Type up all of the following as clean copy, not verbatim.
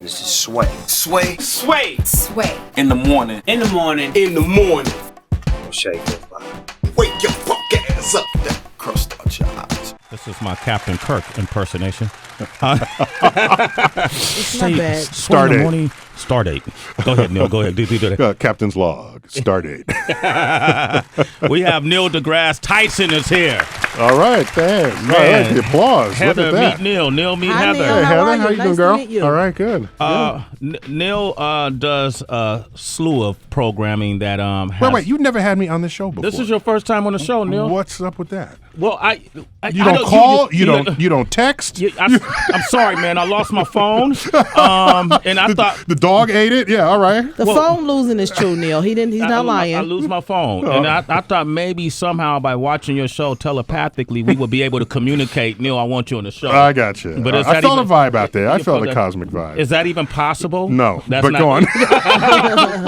This is Sway. Sway. Sway. Sway. In the morning. In the morning. In the morning. Shake it, body. Wake your fuck ass up. That crust out your eyes. This is my Captain Kirk impersonation. It's not bad. Stardate. Stardate. Go ahead, Neil. Go ahead. Do that. Captain's log. Stardate. We have Neil deGrasse Tyson is here. All right, thanks. Man. All right, the applause. Heather, Look at that. meet Neil. Neil, meet Hi, Heather. Neil. Hey, How Heather, are you? how you Nice doing, to girl? meet you. All right, good. Neil does a slew of programming that has... Wait, you've never had me on this show before. This is your first time on the show, Neil. What's up with that? Well, You don't call. You don't text. I'm sorry, man. I lost my phone, and I thought the dog ate it. Yeah, all right. The phone losing is true, Neil. He's not lying. I lose my phone, and I thought maybe somehow by watching your show telepathically we would be able to communicate. Neil, I want you on the show. I got you. But I felt a vibe out there. I felt a cosmic vibe. Is that even possible? No, That's but not, go on.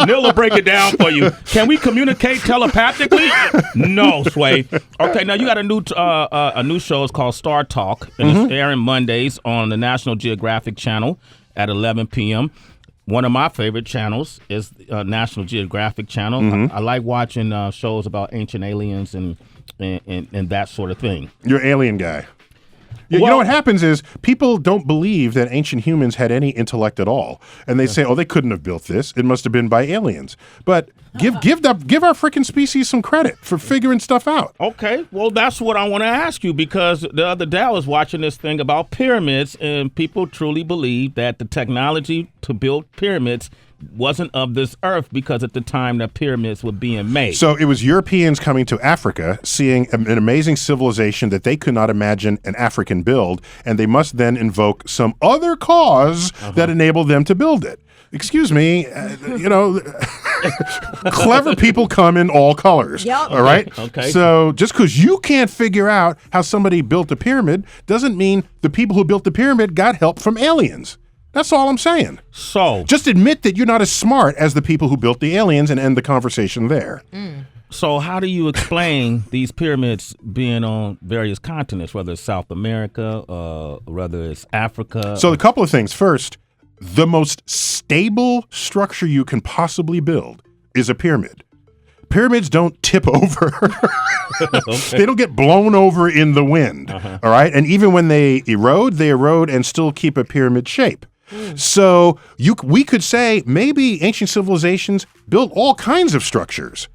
Neil will break it down for you. Can we communicate telepathically? No, Sway. Okay, now you got a new show. It's called StarTalk, and it's airing Mondays on the National Geographic channel at 11 p.m. One of my favorite channels is National Geographic channel. I like watching shows about ancient aliens and that sort of thing. You're an alien guy. You know what happens is people don't believe that ancient humans had any intellect at all, and they say, "Oh, they couldn't have built this. It must have been by aliens." But give our freaking species some credit for figuring stuff out. Okay, well, that's what I want to ask you, because the other day I was watching this thing about pyramids, and people truly believe that the technology to build pyramids wasn't of this earth, because at the time the pyramids were being made. So it was Europeans coming to Africa, seeing an amazing civilization that they could not imagine an African build, and they must then invoke some other cause that enabled them to build it. Excuse me, clever people come in all colors. Yep. All right? Okay. So just because you can't figure out how somebody built a pyramid doesn't mean the people who built the pyramid got help from aliens. That's all I'm saying. So just admit that you're not as smart as the people who built the aliens and end the conversation there. So how do you explain these pyramids being on various continents, whether it's South America, whether it's Africa? So a couple of things. First, the most stable structure you can possibly build is a pyramid. Pyramids don't tip over. Okay. They don't get blown over in the wind. All right? And even when they erode and still keep a pyramid shape. So we could say maybe ancient civilizations built all kinds of structures.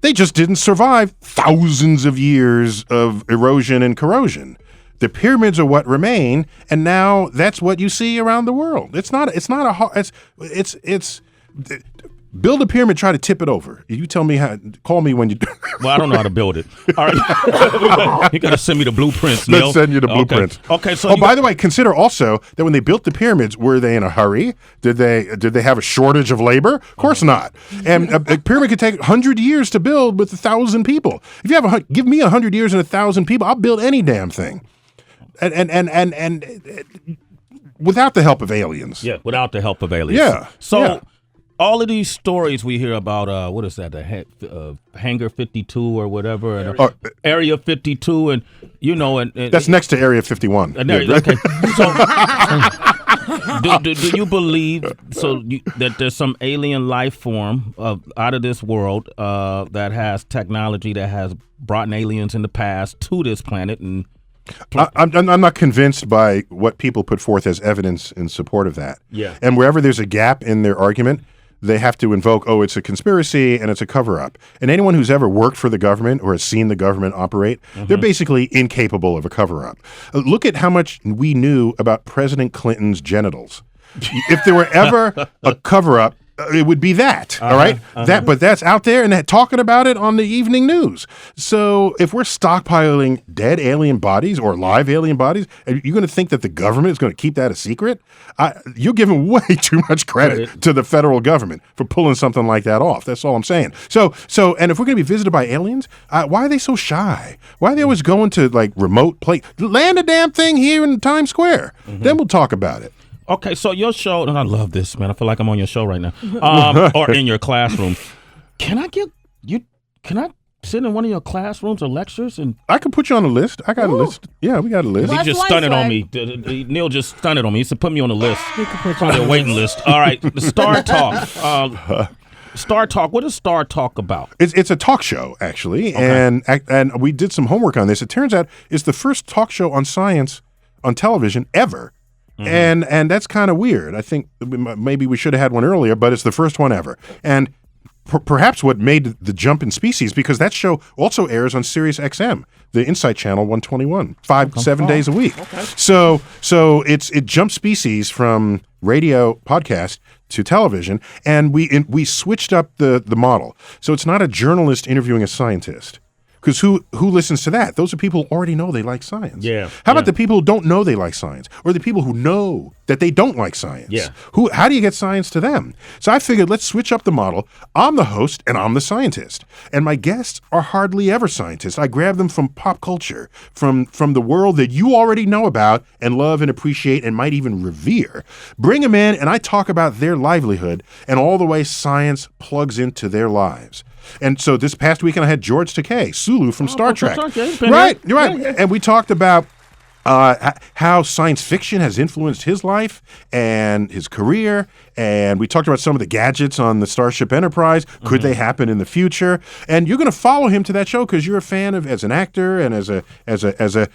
They just didn't survive thousands of years of erosion and corrosion. The pyramids are what remain, and now that's what you see around the world. Build a pyramid, try to tip it over. You tell me how. Call me when you do. Well, I don't know how to build it. All right. You got to send me the blueprints, Neil. Let's send you the blueprints. Okay. So by the way, consider also that when they built the pyramids, were they in a hurry? Did they have a shortage of labor? Of course not. And a pyramid could take 100 years to build with 1,000 people. If you have give me 100 years and 1,000 people, I'll build any damn thing. And without the help of aliens. Yeah, without the help of aliens. Yeah. So. Yeah. All of these stories we hear about, what is that, the Hangar 52 or whatever, and Area 52, and That's next to Area 51. Okay. So, do you believe that there's some alien life form out of this world that has technology that has brought aliens in the past to this planet? And I'm not convinced by what people put forth as evidence in support of that. Yeah. And wherever there's a gap in their argument, they have to invoke, it's a conspiracy and it's a cover-up. And anyone who's ever worked for the government or has seen the government operate, they're basically incapable of a cover-up. Look at how much we knew about President Clinton's genitals. If there were ever a cover-up, it would be that, all right? But that's out there and talking about it on the evening news. So if we're stockpiling dead alien bodies or live alien bodies, are you going to think that the government is going to keep that a secret? You're giving way too much credit to the federal government for pulling something like that off. That's all I'm saying. So, and if we're going to be visited by aliens, why are they so shy? Why are they always going to remote place? Land a damn thing here in Times Square. Then we'll talk about it. Okay, so your show, and I love this, man. I feel like I'm on your show right now, or in your classroom. Can I sit in one of your classrooms or lectures? And I can put you on a list. I got a list. Yeah, we got a list. he What's just one, stunted on Sway? me. Neil just stunted on me. He said, "Put me on the list." He could put you On on the the waiting list. All right, the Star Talk. Star Talk. What is Star Talk about? It's a talk show, actually, and we did some homework on this. It turns out it's the first talk show on science on television ever. And that's kind of weird. I think maybe we should have had one earlier, but it's the first one ever. And perhaps what made the jump in species, because that show also airs on Sirius XM, the Insight Channel 121, 7 days a week. Okay. So it jumped species from radio podcast to television, and we switched up the model. So it's not a journalist interviewing a scientist. Because who listens to that? Those are people who already know they like science. Yeah. How about the people who don't know they like science, or the people who know that they don't like science? Yeah. How do you get science to them? So I figured let's switch up the model. I'm the host and I'm the scientist, and my guests are hardly ever scientists. I grab them from pop culture, from the world that you already know about and love and appreciate and might even revere. Bring them in, and I talk about their livelihood and all the way science plugs into their lives. And so this past weekend, I had George Takei, Sulu from Star Trek. Right, you're right. Yeah. And we talked about how science fiction has influenced his life and his career. And we talked about some of the gadgets on the Starship Enterprise. Could they happen in the future? And you're going to follow him to that show because you're a fan of, as an actor and as a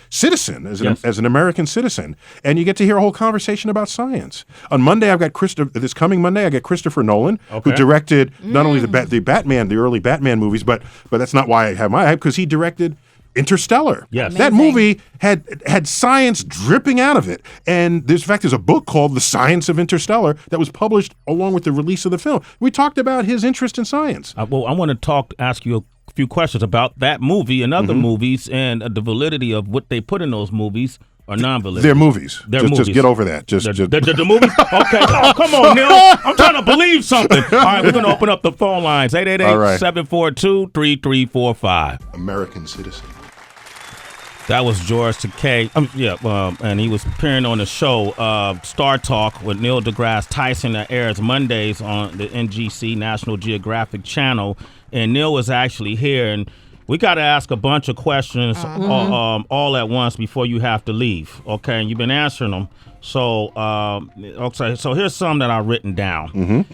citizen, as an American citizen. And you get to hear a whole conversation about science. On Monday, this coming Monday, I got Christopher Nolan, who directed not only the early Batman movies, but that's not why I have my hype, because he directed Interstellar. Yes. That movie had science dripping out of it. And there's a book called The Science of Interstellar that was published along with the release of the film. We talked about his interest in science. Well, I want to ask you a few questions about that movie and other movies and the validity of what they put in those movies or non-validity. They're movies. Just get over that. The movies? Okay. Oh, come on, Neil. I'm trying to believe something. All right, we're going to open up the phone lines. 888-742-3345. American citizen. That was George Takei. And he was appearing on the show Star Talk with Neil deGrasse Tyson that airs Mondays on the NGC National Geographic channel. And Neil was actually here, and we got to ask a bunch of questions all at once before you have to leave. Okay, and you've been answering them. So, so here's some that I've written down.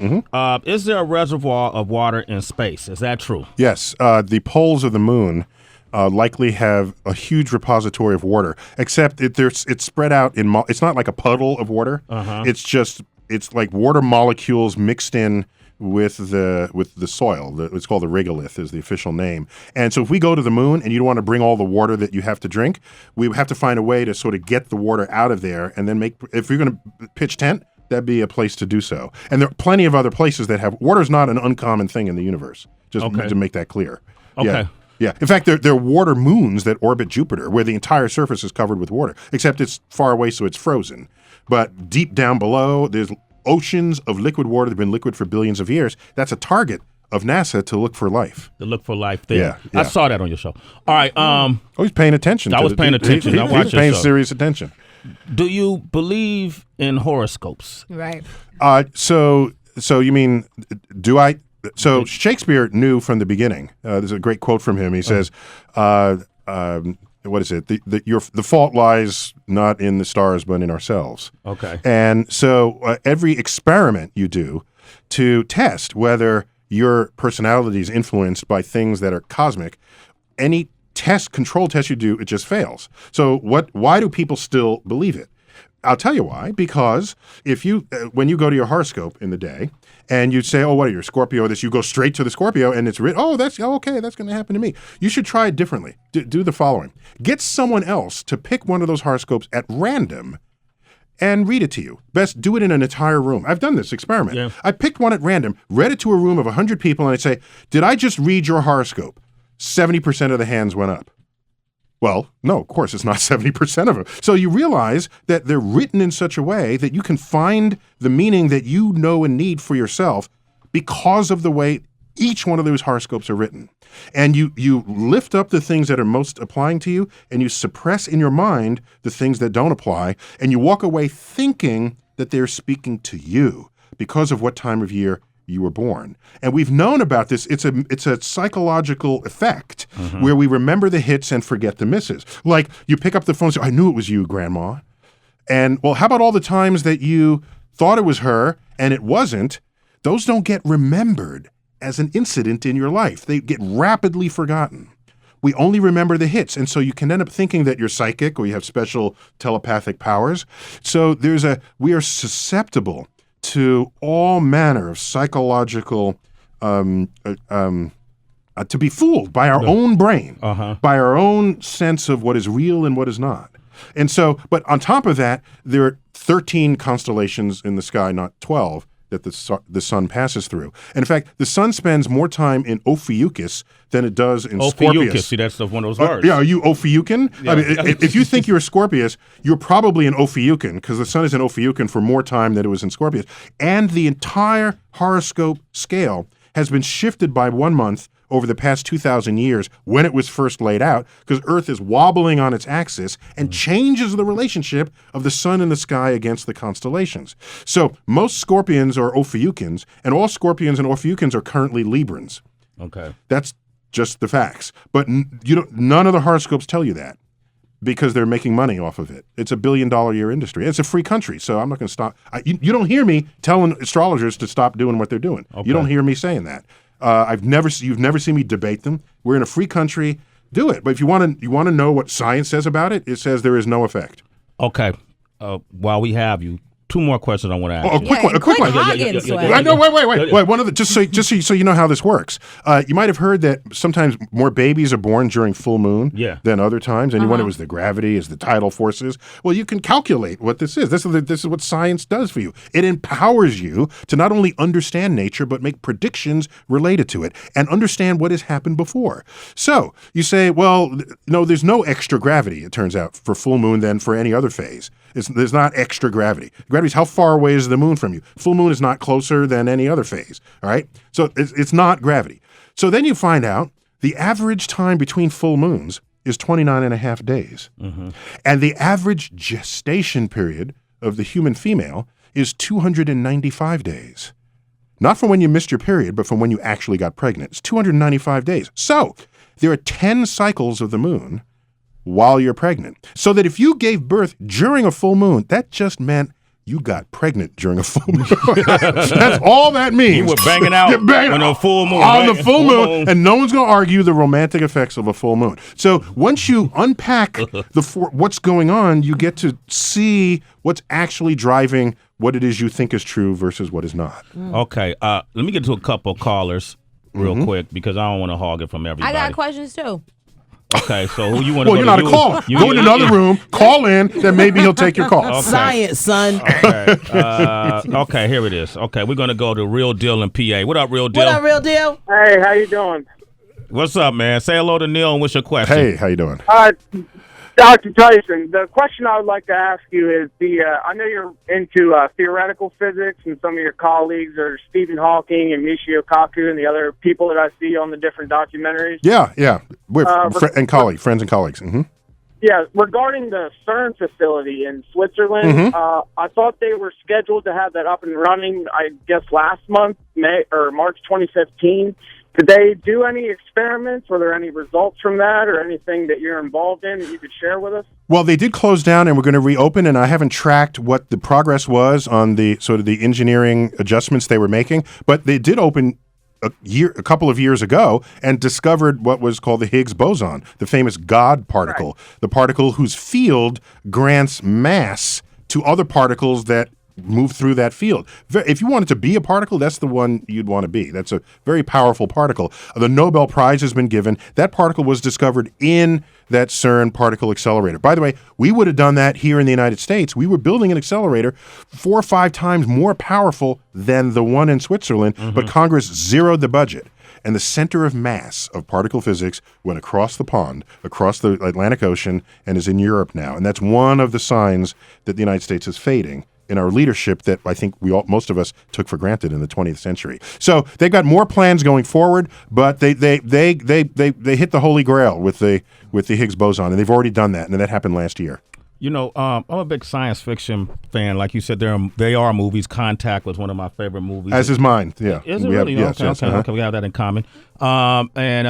Is there a reservoir of water in space? Is that true? Yes. The poles of the moon likely have a huge repository of water, except it's spread out it's not like a puddle of water. It's like water molecules mixed in with the soil. It's called the regolith is the official name. And so if we go to the moon and you don't want to bring all the water that you have to drink, we have to find a way to sort of get the water out of there, and then if you're going to pitch tent, that'd be a place to do so. And there are plenty of other places that have water's not an uncommon thing in the universe. Just to make that clear. Okay. Yeah. In fact, there are water moons that orbit Jupiter where the entire surface is covered with water, except it's far away, so it's frozen. But deep down below, there's oceans of liquid water that have been liquid for billions of years. That's a target of NASA to look for life. To look for life there. Yeah. I saw that on your show. All right. He's paying attention. I was paying attention. He was paying serious attention. Do you believe in horoscopes? Right. So you mean, do I? So Shakespeare knew from the beginning. There's a great quote from him. He says, what is it? The fault lies not in the stars, but in ourselves. Okay. And so every experiment you do to test whether your personality is influenced by things that are cosmic, any control test you do, it just fails. So why do people still believe it? I'll tell you why. Because if when you go to your horoscope in the day and you say, oh, what are you, Scorpio, you go straight to the Scorpio and it's written, that's okay, that's going to happen to me. You should try it differently. Do the following. Get someone else to pick one of those horoscopes at random and read it to you. Best do it in an entire room. I've done this experiment. Yeah. I picked one at random, read it to a room of 100 people, and I'd say, did I just read your horoscope? 70% of the hands went up. Well, no, of course, it's not 70% of them. So you realize that they're written in such a way that you can find the meaning that you know and need for yourself because of the way each one of those horoscopes are written. And you lift up the things that are most applying to you, and you suppress in your mind the things that don't apply, and you walk away thinking that they're speaking to you because of what time of year you were born. And we've known about this. It's a psychological effect where we remember the hits and forget the misses. Like you pick up the phone and say, I knew it was you, Grandma. And well, how about all the times that you thought it was her and it wasn't? Those don't get remembered as an incident in your life. They get rapidly forgotten. We only remember the hits. And so you can end up thinking that you're psychic or you have special telepathic powers. So we are susceptible to all manner of psychological, to be fooled by our own brain, by our own sense of what is real and what is not. And so, but on top of that, there are 13 constellations in the sky, not 12, that the sun passes through. And in fact, the sun spends more time in Ophiuchus than it does in Scorpius. See, that's one of those words. Yeah, are you Ophiuchian? Yeah. I mean, if you think you're a Scorpius, you're probably an Ophiuchian because the sun is in Ophiuchian for more time than it was in Scorpius. And the entire horoscope scale has been shifted by 1 month over the past 2,000 years when it was first laid out, because Earth is wobbling on its axis and changes the relationship of the sun and the sky against the constellations. So most Scorpions are Ophiuchians, and all Scorpions and Ophiuchians are currently Librans. Okay. That's just the facts. But none of the horoscopes tell you that because they're making money off of it. It's $1 billion a year industry. It's a free country, so I'm not going to stop. You don't hear me telling astrologers to stop doing what they're doing. Okay. You don't hear me saying that. You've never seen me debate them. We're in a free country. Do it. But if you want to know what science says about it, it says there is no effect. Okay. While we have you, 2 more questions I want to ask you. A quick one. No, wait. One of the just so you know how this works. You might have heard that sometimes more babies are born during full moon than other times, and you wonder was the gravity, is the tidal forces? Well, you can calculate what this is. This is what science does for you. It empowers you to not only understand nature but make predictions related to it and understand what has happened before. So you say, well, no, there's no extra gravity. It turns out for full moon than for any other phase. There's not extra gravity. Gravity is how far away is the moon from you. Full moon is not closer than any other phase, all right? So it's not gravity. So then you find out the average time between full moons is 29 and a half days. And the average gestation period of the human female is 295 days. Not from when you missed your period, but from when you actually got pregnant. It's 295 days. So there are 10 cycles of the moon while you're pregnant. So that if you gave birth during a full moon, that just meant you got pregnant during a full moon. That's all that means. You were banging out on a full moon. On the full moon. And no one's going to argue the romantic effects of a full moon. So once you unpack what's going on, you get to see what's actually driving what it is you think is true versus what is not. Okay. Let me get to a couple callers real quick because I don't want to hog it from everybody. I got questions too. Okay, so who you want to Well, you're not a caller. Go in another room, call in, then maybe he'll take your call. Okay. Science, son. Okay. Okay, here it is. Okay, we're going to go to Real Deal in PA. What up, Real Deal? What up, Real Deal? Hey, how you doing? What's up, man? Say hello to Neil and what's your question? Hey, how you doing? Dr. Tyson, the question I would like to ask you is I know you're into theoretical physics, and some of your colleagues are Stephen Hawking and Michio Kaku and the other people that I see on the different documentaries. Yeah. We're friends and colleagues. Yeah, regarding the CERN facility in Switzerland, I thought they were scheduled to have that up and running, I guess, last month, March 2015. Did they do any experiments? Were there any results from that or anything that you're involved in that you could share with us? Well, they did close down and we're going to reopen, and I haven't tracked what the progress was on the sort of the engineering adjustments they were making, but they did open a couple of years ago and discovered what was called the Higgs boson, the famous God particle, the particle whose field grants mass to other particles that move through that field. If you wanted to be a particle, that's the one you'd want to be. That's a very powerful particle. The Nobel Prize has been given. That particle was discovered in that CERN particle accelerator. By the way, we would have done that here in the United States. We were building an accelerator 4 or 5 times more powerful than the one in Switzerland, but Congress zeroed the budget. And the center of mass of particle physics went across the pond, across the Atlantic Ocean, and is in Europe now. And that's one of the signs that the United States is fading in our leadership that I think most of us took for granted in the 20th century. So they've got more plans going forward, but they hit the holy grail with the Higgs boson, and they've already done that, and that happened last year. You know, I'm a big science fiction fan. Like you said, they are movies. Contact was one of my favorite movies. As is mine. Yeah. Is it really? Okay, we have that in common. And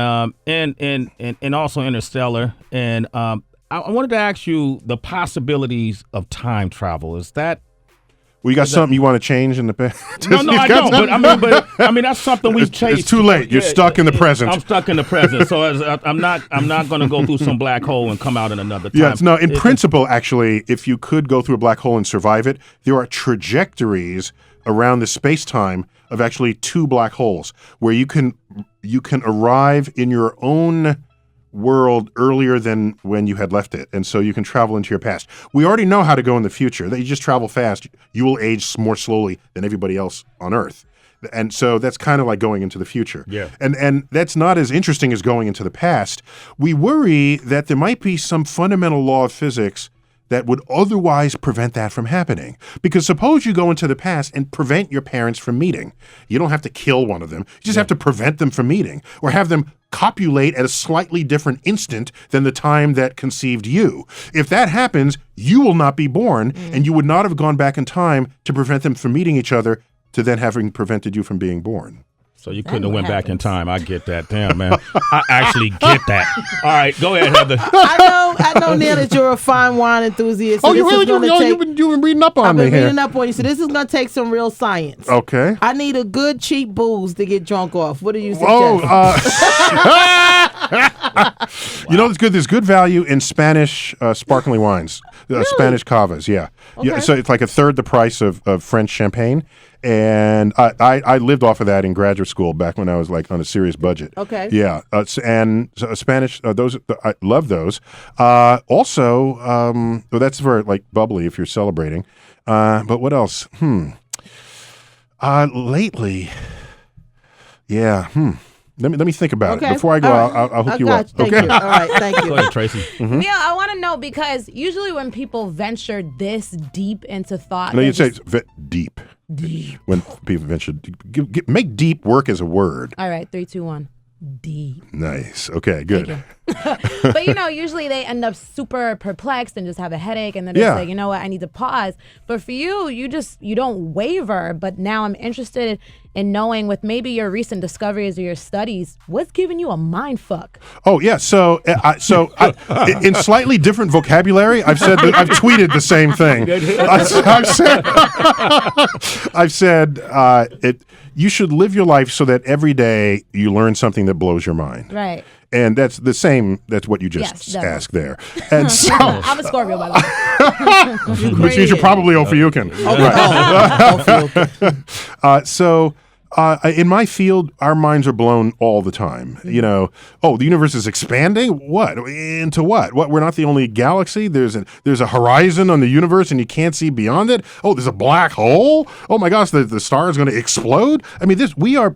also Interstellar. And I wanted to ask you the possibilities of time travel. Is that? Well, you got something you want to change in the past? No, I don't. But that's something we've changed. It's too late. You're stuck in the present. I'm stuck in the present. So I'm not going to go through some black hole and come out in another time. Yes, no. In principle, actually, if you could go through a black hole and survive it, there are trajectories around the space-time of actually 2 black holes where you can arrive in your own world earlier than when you had left it, and so you can travel into your past. We already know how to go in the future. That you just travel fast, you will age more slowly than everybody else on Earth, and so that's kind of like going into the future. Yeah, and that's not as interesting as going into the past. We worry that there might be some fundamental law of physics that would otherwise prevent that from happening. Because suppose you go into the past and prevent your parents from meeting. You don't have to kill one of them. You just have to prevent them from meeting or have them copulate at a slightly different instant than the time that conceived you. If that happens, you will not be born, and you would not have gone back in time to prevent them from meeting each other to then having prevented you from being born. So you couldn't have went back in time. I get that. Damn, man. I actually get that. All right, go ahead, Heather. I know, Neil, that you're a fine wine enthusiast. So you've been reading up on me here. I've been reading up on you. So this is going to take some real science. Okay. I need a good cheap booze to get drunk off. What do you suggest? You know, there's good value in Spanish sparkling wines, Spanish cavas. Yeah. Okay. Yeah. So it's like a third the price of French champagne. And I lived off of that in graduate school back when I was like on a serious budget. Okay. Yeah. And Spanish, those I love those. Also, well, that's for like bubbly if you're celebrating. But what else? Lately, yeah. Let me think about it. Before I go, I'll hook you up. Thank you. All right, thank you. Go ahead, Tracy. Neil, I want to know because usually when people venture this deep into thought, No, you'd say it's deep. Deep. When people venture, make deep work as a word. All right, 3, 2, 1. Deep. Nice. Okay, good. But usually they end up super perplexed and just have a headache, and then they say, you know what, I need to pause. But for you, you don't waver. But now I'm interested in knowing, with maybe your recent discoveries or your studies, what's giving you a mind fuck? Oh yeah, so in slightly different vocabulary, I've tweeted the same thing. I've said you should live your life so that every day you learn something that blows your mind. Right. And that's the same. That's what you just asked there. And so I'm a Scorpio, by the way. Which means you're probably Ophiucan. So in my field, our minds are blown all the time. You know, the universe is expanding. What? Into what? What? We're not the only galaxy. There's a horizon on the universe, and you can't see beyond it. Oh, there's a black hole. Oh my gosh, the star is going to explode. I mean, we are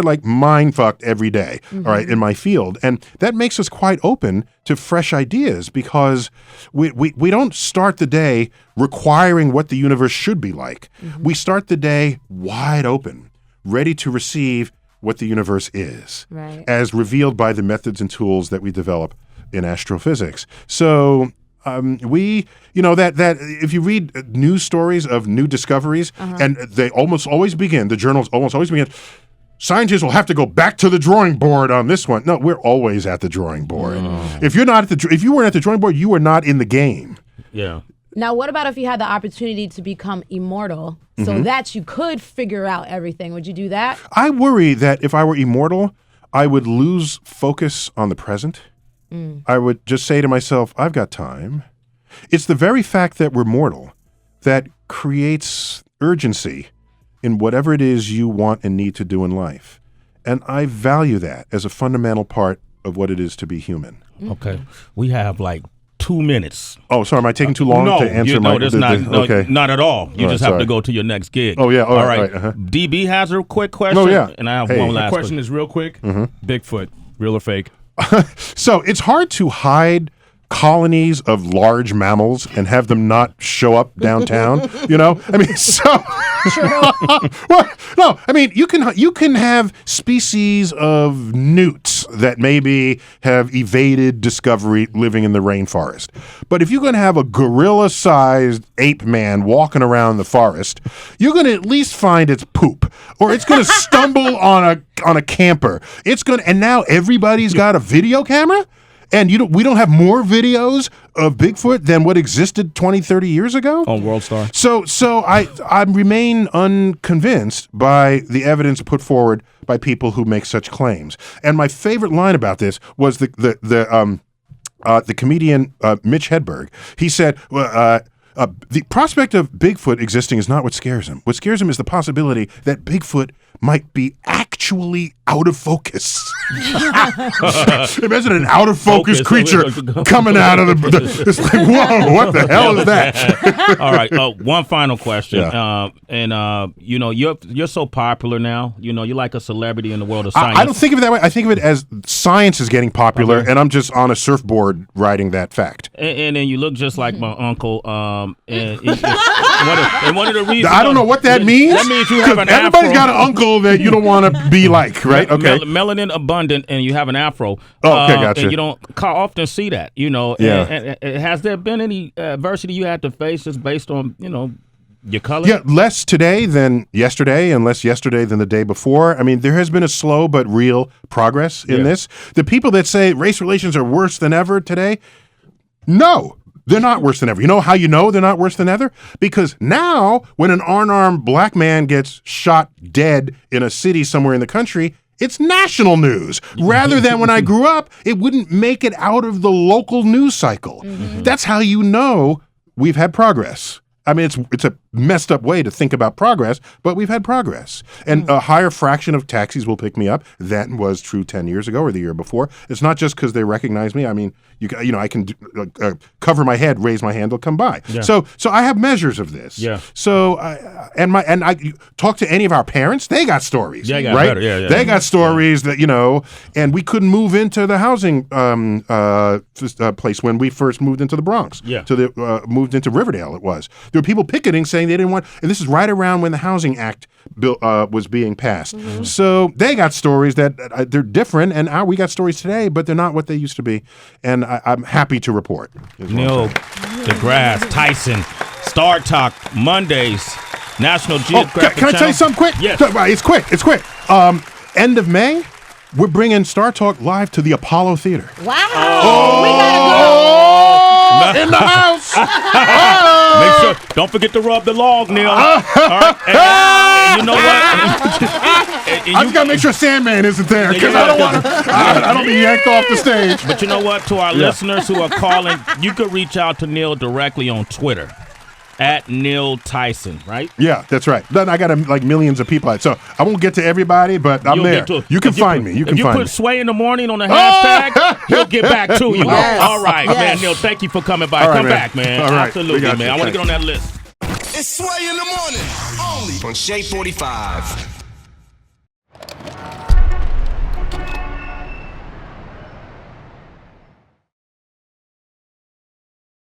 like mind fucked every day, all right, in my field. And that makes us quite open to fresh ideas because we don't start the day requiring what the universe should be like. We start the day wide open, ready to receive what the universe is, as revealed by the methods and tools that we develop in astrophysics. So that if you read news stories of new discoveries, and they almost always begin, the journals almost always begin, scientists will have to go back to the drawing board on this one. No, we're always at the drawing board. If you weren't at the drawing board, you were not in the game. Yeah. Now, what about if you had the opportunity to become immortal so that you could figure out everything? Would you do that? I worry that if I were immortal, I would lose focus on the present. I would just say to myself, I've got time. It's the very fact that we're mortal that creates urgency in whatever it is you want and need to do in life. And I value that as a fundamental part of what it is to be human. Okay. We have like 2 minutes. Oh, sorry. Am I taking too long to answer not at all. You just have to go to your next gig. Oh, yeah. All right. DB has a quick question. Oh, yeah. And I have one last question. Is real quick. Bigfoot, real or fake? So it's hard to hide colonies of large mammals and have them not show up downtown. You know, I mean, so. Well, no, I mean you can have species of newts that maybe have evaded discovery living in the rainforest, but if you're going to have a gorilla-sized ape man walking around the forest, you're going to at least find its poop, or it's going to stumble on a camper. And now everybody's got a video camera. And we don't have more videos of Bigfoot than what existed 20, 30 years ago? On WorldStar. So I remain unconvinced by the evidence put forward by people who make such claims. And my favorite line about this was the comedian Mitch Hedberg. He said, the prospect of Bigfoot existing is not what scares him. What scares him is the possibility that Bigfoot might be actually out of focus. Imagine an out of focus creature coming out of the it's like, whoa, what the hell is that? All right, one final question. Yeah. You're so popular now. You're like a celebrity in the world of science. I don't think of it that way. I think of it as science is getting popular, and I'm just on a surfboard riding that fact. And then you look just like my uncle. And one of the reasons I don't know what that means. That means you have an everybody's afro. got an uncle that you don't want to be like, right? Okay. Melanin abundant, and you have an afro. Oh, okay, gotcha. And you don't often see that, Yeah. And has there been any adversity you had to face just based on, your color? Yeah, less today than yesterday, and less yesterday than the day before. I mean, there has been a slow but real progress in this. The people that say race relations are worse than ever today, no. They're not worse than ever. You know how you know they're not worse than ever? Because now, when an unarmed black man gets shot dead in a city somewhere in the country, it's national news. Rather than when I grew up, it wouldn't make it out of the local news cycle. Mm-hmm. That's how you know we've had progress. I mean, it's a messed up way to think about progress, but we've had progress. And a higher fraction of taxis will pick me up than was true 10 years ago or the year before. It's not just because they recognize me. I mean, I can cover my head, raise my hand, they'll come by. Yeah. So I have measures of this. Yeah. So I talk to any of our parents, they got stories. Yeah, got right? Better. Yeah. They got stories that, and we couldn't move into the housing place when we first moved into the Bronx. Yeah. Moved into Riverdale, it was. There were people picketing saying they didn't want, and this is right around when the Housing Act bill was being passed. Mm-hmm. So they got stories that they're different, and we got stories today, but they're not what they used to be. And I'm happy to report. Neil deGrasse Tyson, StarTalk Mondays, National Geographic. Can I tell you something quick? Yes. It's quick. End of May, we're bringing StarTalk live to the Apollo Theater. Wow. We gotta go. In the house. Make sure, don't forget to rub the log, Neil. All right. And you know what? I just gotta make sure Sandman isn't there because I don't want to. I don't be yanked off the stage. But you know what? To our listeners who are calling, you could reach out to Neil directly on Twitter. At Neil Tyson, right? Yeah, that's right. Then I got millions of people. So I won't get to everybody, but I'm there. You can find me. You can find me. If you put Sway in the morning on the hashtag, he'll get back to you. Yes. All right, Yes. man. Neil, thank you for coming by. All right, Come man. back, man. All right. Absolutely, man. I want to get on that list. It's Sway in the morning, only on Shade 45.